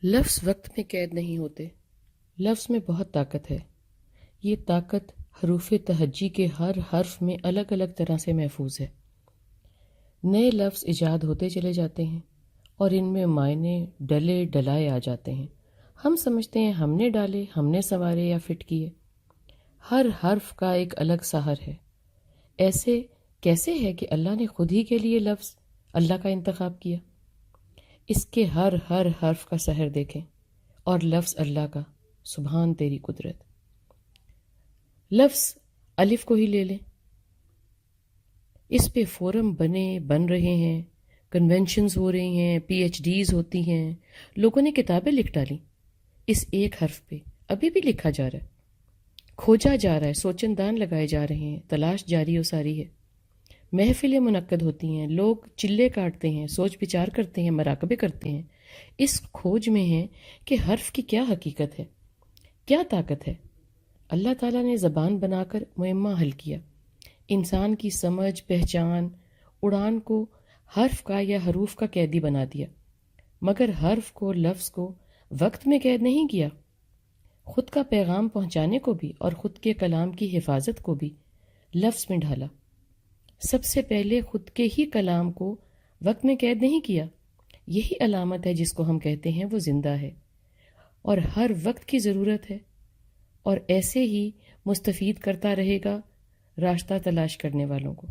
لفظ وقت میں قید نہیں ہوتے. لفظ میں بہت طاقت ہے. یہ طاقت حروف تہجی کے ہر حرف میں الگ الگ طرح سے محفوظ ہے. نئے لفظ ایجاد ہوتے چلے جاتے ہیں اور ان میں معنی ڈلے ڈلائے آ جاتے ہیں. ہم سمجھتے ہیں ہم نے ڈالے، ہم نے سنوارے یا فٹ کیے. ہر حرف کا ایک الگ سحر ہے. ایسے کیسے ہے کہ اللہ نے خود ہی کے لیے لفظ اللہ کا انتخاب کیا؟ اس کے ہر حرف کا سحر دیکھیں اور لفظ اللہ کا. سبحان تیری قدرت. لفظ الف کو ہی لے لیں. اس پہ فورم بن رہے ہیں، کنونشنز ہو رہی ہیں، پی ایچ ڈیز ہوتی ہیں، لوگوں نے کتابیں لکھ ڈالی اس ایک حرف پہ. ابھی بھی لکھا جا رہا ہے، کھوجا جا رہا ہے، سوچندان لگائے جا رہے ہیں، تلاش جاری و ساری ہے. محفلیں منعقد ہوتی ہیں، لوگ چلے کاٹتے ہیں، سوچ بچار کرتے ہیں، مراقبے کرتے ہیں. اس کھوج میں ہے کہ حرف کی کیا حقیقت ہے، کیا طاقت ہے. اللہ تعالیٰ نے زبان بنا کر معمہ حل کیا. انسان کی سمجھ پہچان اڑان کو حرف کا یا حروف کا قیدی بنا دیا، مگر حرف کو لفظ کو وقت میں قید نہیں کیا. خود کا پیغام پہنچانے کو بھی اور خود کے کلام کی حفاظت کو بھی لفظ میں ڈھالا. سب سے پہلے خود کے ہی کلام کو وقت میں قید نہیں کیا. یہی علامت ہے جس کو ہم کہتے ہیں وہ زندہ ہے اور ہر وقت کی ضرورت ہے، اور ایسے ہی مستفید کرتا رہے گا راستہ تلاش کرنے والوں کو.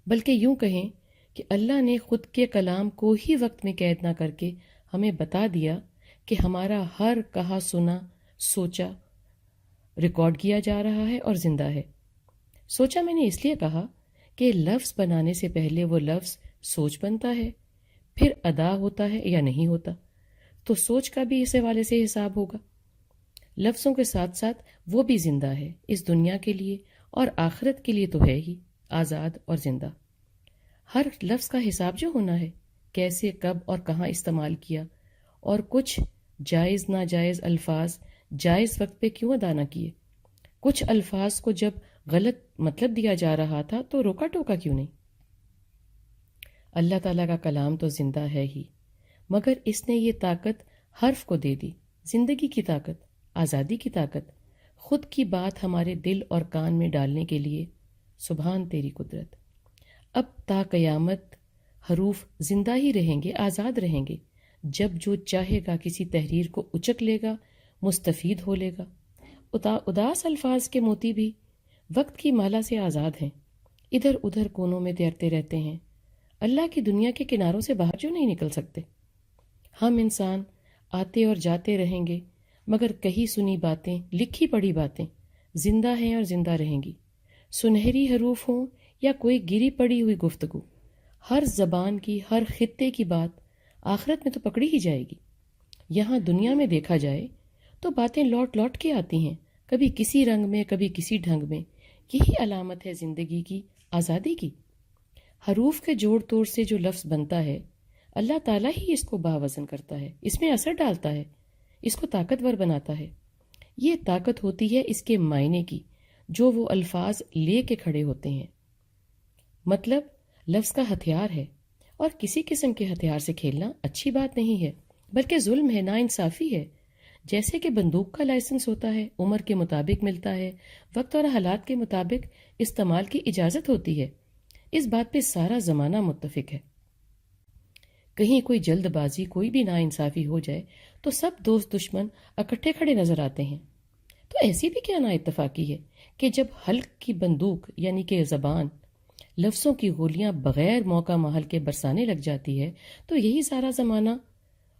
بلکہ یوں کہیں کہ اللہ نے خود کے کلام کو ہی وقت میں قید نہ کر کے ہمیں بتا دیا کہ ہمارا ہر کہا سنا سوچا ریکارڈ کیا جا رہا ہے اور زندہ ہے. سوچا میں نے اس لیے کہا کہ لفظ بنانے سے پہلے وہ لفظ سوچ بنتا ہے، پھر ادا ہوتا ہے یا نہیں ہوتا، تو سوچ کا بھی اس حوالے سے حساب ہوگا. لفظوں کے ساتھ ساتھ وہ بھی زندہ ہے، اس دنیا کے لیے اور آخرت کے لیے تو ہے ہی، آزاد اور زندہ. ہر لفظ کا حساب جو ہونا ہے، کیسے کب اور کہاں استعمال کیا، اور کچھ جائز ناجائز الفاظ جائز وقت پہ کیوں ادا نہ کیے. کچھ الفاظ کو جب غلط مطلب دیا جا رہا تھا تو روکا ٹوکا کیوں نہیں. اللہ تعالیٰ کا کلام تو زندہ ہے ہی، مگر اس نے یہ طاقت حرف کو دے دی. زندگی کی طاقت، آزادی کی طاقت، خود کی بات ہمارے دل اور کان میں ڈالنے کے لیے. سبحان تیری قدرت. اب تا قیامت حروف زندہ ہی رہیں گے، آزاد رہیں گے. جب جو چاہے گا کسی تحریر کو اچک لے گا، مستفید ہو لے گا. اداس الفاظ کے موتی بھی وقت کی مالا سے آزاد ہیں، ادھر ادھر کونوں میں تیرتے رہتے ہیں. اللہ کی دنیا کے کناروں سے باہر جو نہیں نکل سکتے. ہم انسان آتے اور جاتے رہیں گے، مگر کہی سنی باتیں، لکھی پڑھی باتیں زندہ ہیں اور زندہ رہیں گی. سنہری حروف ہوں یا کوئی گری پڑی ہوئی گفتگو، ہر زبان کی، ہر خطے کی بات آخرت میں تو پکڑی ہی جائے گی. یہاں دنیا میں دیکھا جائے تو باتیں لوٹ لوٹ کے آتی ہیں، کبھی کسی رنگ میں، کبھی کسی ڈھنگ میں. یہی علامت ہے زندگی کی، آزادی کی. حروف کے جوڑ توڑ سے جو لفظ بنتا ہے، اللہ تعالیٰ ہی اس کو باوزن کرتا ہے، اس میں اثر ڈالتا ہے، اس کو طاقتور بناتا ہے. یہ طاقت ہوتی ہے اس کے معنی کی، جو وہ الفاظ لے کے کھڑے ہوتے ہیں. مطلب لفظ کا ہتھیار ہے، اور کسی قسم کے ہتھیار سے کھیلنا اچھی بات نہیں ہے، بلکہ ظلم ہے، ناانصافی ہے. جیسے کہ بندوق کا لائسنس ہوتا ہے، عمر کے مطابق ملتا ہے، وقت اور حالات کے مطابق استعمال کی اجازت ہوتی ہے. اس بات پہ سارا زمانہ متفق ہے. کہیں کوئی جلد بازی، کوئی بھی ناانصافی ہو جائے تو سب دوست دشمن اکٹھے کھڑے نظر آتے ہیں. تو ایسی بھی کیا نا اتفاقی ہے کہ جب حلق کی بندوق یعنی کہ زبان لفظوں کی گولیاں بغیر موقع محل کے برسانے لگ جاتی ہے، تو یہی سارا زمانہ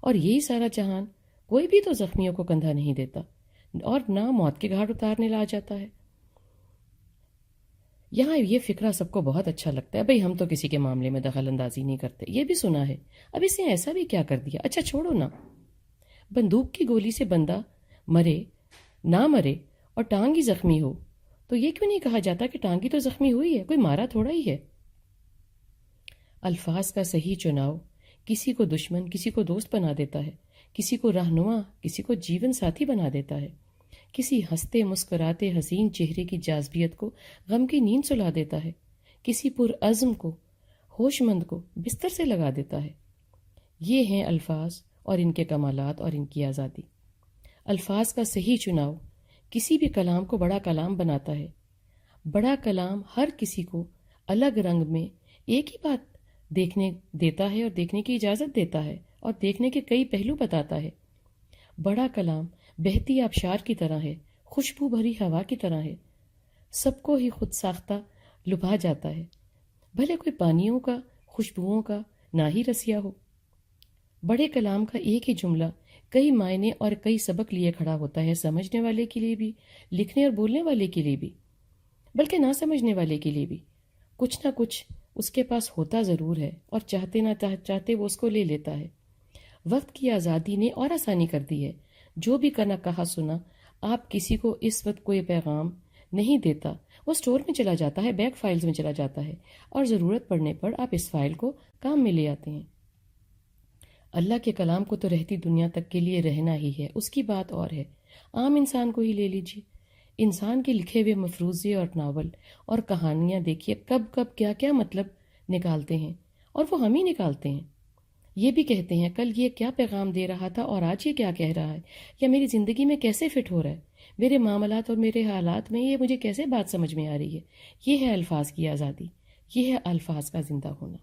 اور یہی سارا جہان کوئی بھی تو زخمیوں کو کندھا نہیں دیتا اور نہ موت کے گھاٹ اتارنے لا جاتا ہے. یہاں یہ فکرہ سب کو بہت اچھا لگتا ہے، بھئی ہم تو کسی کے معاملے میں دخل اندازی نہیں کرتے. یہ بھی سنا ہے. اب اس نے ایسا بھی کیا کر دیا؟ اچھا چھوڑو نا، بندوق کی گولی سے بندہ مرے نہ مرے اور ٹانگ ہی زخمی ہو تو یہ کیوں نہیں کہا جاتا کہ ٹانگ ہی تو زخمی ہوئی ہے، کوئی مارا تھوڑا ہی ہے. الفاظ کا صحیح چناؤ کسی کو دشمن، کسی کو دوست بنا دیتا ہے، کسی کو رہنما، کسی کو جیون ساتھی بنا دیتا ہے. کسی ہنستے مسکراتے حسین چہرے کی جاذبیت کو غم کی نیند سلا دیتا ہے، کسی پرعزم کو، ہوش مند کو بستر سے لگا دیتا ہے. یہ ہیں الفاظ اور ان کے کمالات اور ان کی آزادی۔ الفاظ کا صحیح چناؤ کسی بھی کلام کو بڑا کلام بناتا ہے۔ بڑا کلام ہر کسی کو الگ رنگ میں ایک ہی بات دیکھنے دیتا ہے اور دیکھنے کی اجازت دیتا ہے اور دیکھنے کے کئی پہلو بتاتا ہے۔ بڑا کلام بہتی آبشار کی طرح ہے، خوشبو بھری ہوا کی طرح ہے، سب کو ہی خود ساختہ لبھا جاتا ہے، بھلے کوئی پانیوں کا، خوشبوؤں کا نہ ہی رسیا ہو۔ بڑے کلام کا ایک ہی جملہ کئی معنی اور کئی سبق لیے کھڑا ہوتا ہے، سمجھنے والے کے لیے بھی، لکھنے اور بولنے والے کے لیے بھی، بلکہ نہ سمجھنے والے کے لیے بھی۔ کچھ نہ کچھ اس کے پاس ہوتا ضرور ہے اور چاہتے نہ چاہتے وہ اس کو لے لیتا ہے۔ وقت کی آزادی نے اور آسانی کر دی ہے۔ جو بھی کرنا کہا سنا، آپ کسی کو اس وقت کوئی پیغام نہیں دیتا، وہ اسٹور میں چلا جاتا ہے، بیک فائلز میں چلا جاتا ہے، اور ضرورت پڑنے پر آپ اس فائل کو کام میں لے آتے ہیں۔ اللہ کے کلام کو تو رہتی دنیا تک کے لیے رہنا ہی ہے، اس کی بات اور ہے۔ عام انسان کو ہی لے لیجیے، انسان کے لکھے ہوئے مفروضے اور ناول اور کہانیاں دیکھیے کب کب کیا کیا مطلب نکالتے ہیں، اور وہ ہم ہی نکالتے ہیں۔ یہ بھی کہتے ہیں کل یہ کیا پیغام دے رہا تھا اور آج یہ کیا کہہ رہا ہے، یا میری زندگی میں کیسے فٹ ہو رہا ہے، میرے معاملات اور میرے حالات میں یہ مجھے کیسے بات سمجھ میں آ رہی ہے۔ یہ ہے الفاظ کی آزادی، یہ ہے الفاظ کا زندہ ہونا۔